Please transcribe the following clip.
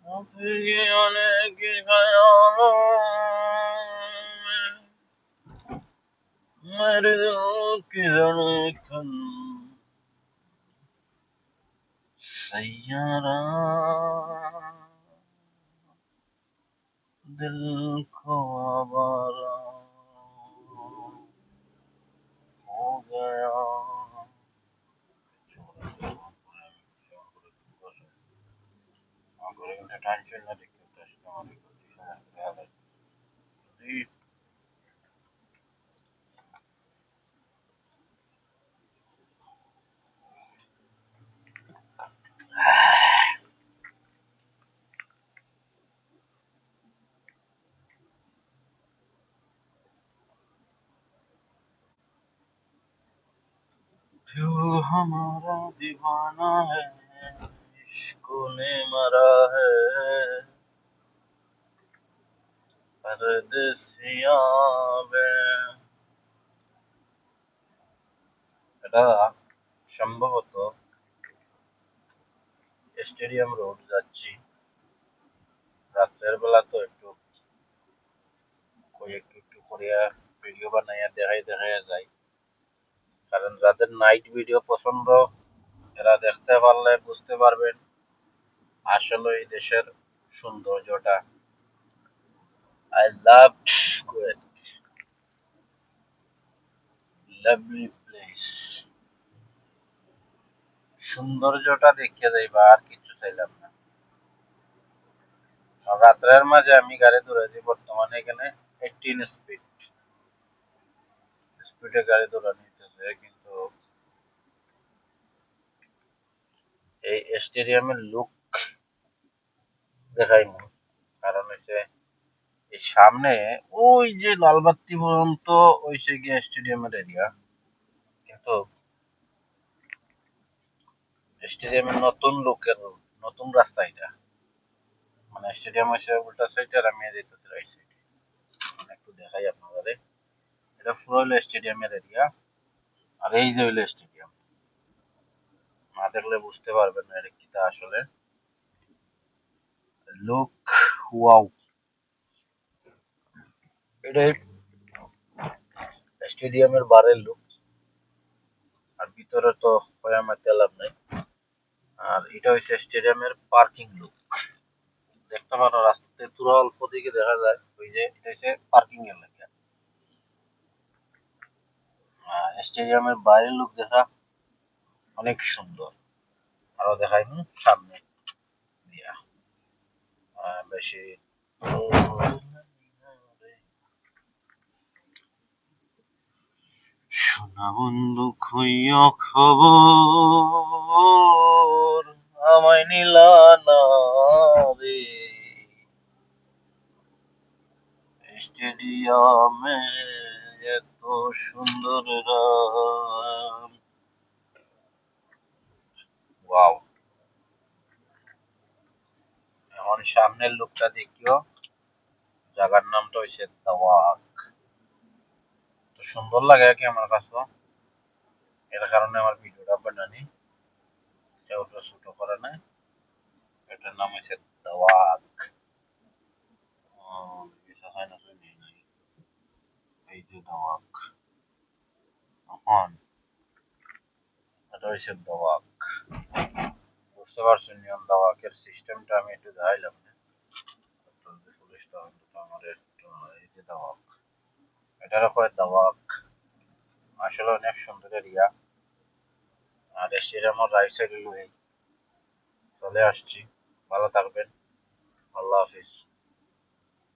फिर अनेक ख्यालों में मेरे दिल की धड़कन सैयारा दिल को आवारा हो गया। टेंशन ना देखते जो हमारा दीवाना है इश्क ने मरा है परदेसिया में। এটা সম্ভবত স্টেডিয়াম রোড যাচ্ছি। রাতের বেলা তো একটু একটু একটু করে ভিডিও বানাইয়া দেখাই দেখাইয়া যায়, কারণ যাদের নাইট ভিডিও পছন্দ এরা দেখতে পারলে বুঝতে পারবেন আসলে এই দেশের সৌন্দর্যটা। I love Kuwait, lovely place. সৌন্দর্যটা দেখিয়ে যাইবা, আর কিছু চাইলাম না। আর রাত্রের মাঝে আমি গাড়ি দৌড়াইছি বর্তমানে এখানে 18 স্পিডে গাড়ি দৌড়ানো হইতেছে, কিন্তু এই স্টেডিয়ামের লুক দেখাই না। কারণ হচ্ছে এই সামনে ওই যে লালবাত্তি পর্যন্ত ওইসে গিয়ে স্টেডিয়ামের এরিয়া, কিন্তু স্টেডিয়ামের নতুন লুকের নতুন রাস্তা এটা। মানে স্টেডিয়াম হচ্ছে উল্টা সাইড আর আমি যেতেছি রাইট সাইড। মানে একটু দেখাই আপনাদের, এটা পুরো হইলো স্টেডিয়ামের এরিয়া, আর এই যে হইলো স্টেডিয়াম। না দেখলে বুঝতে পারবেন না এটা কিটা আসলে। লুক ওয়াও, এটাই স্টেডিয়ামের বারের লুক। আর ভিতরে তো কয়ামাতে লাভ নাই। আর এটা হচ্ছে স্টেডিয়ামের পার্কিং লুক। দেখতে পারো রাস্তাতে পুরো অল্প দিকে দেখা যায় ওই যে এটা হচ্ছে পার্কিং এর লেখা। স্টেডিয়ামের বাইরের লুক দেখা অনেক সুন্দর। আরো দেখাই সামনে দিয়া বেশি। সোনা বন্ধু কইও খবর আমায় নিলা না রে স্টেডিয়ামে এত সুন্দর রাত। ওয়াও, এখন সামনের লোকটা দেখিও। জায়গার নামটা হইছে দাওয়াক। তো সুন্দর লাগে কি আমার কাছে, এর কারণে আমার ভিডিওটা বানানি। কেউ তো ছোট করে না। এটার নাম হইছে দাওয়াক। কিছু হয় না তো নেই নাই। এই যে দাওয়াক, এখন এটা হইছে দাওয়াক। বুঝতে পারছেন নিয়ম দাওয়াকের সিস্টেমটা আমি একটু দেখাইলাম না। পুলিশটা আমার একটু এই যে দাওয়াক, এটার উপরে দাওয়াক আসলে অনেক সুন্দর এরিয়া। আর এসে আমার রাইট সাইডে চলে আসছি। ভালো থাকবেন, আল্লাহ হাফিজ।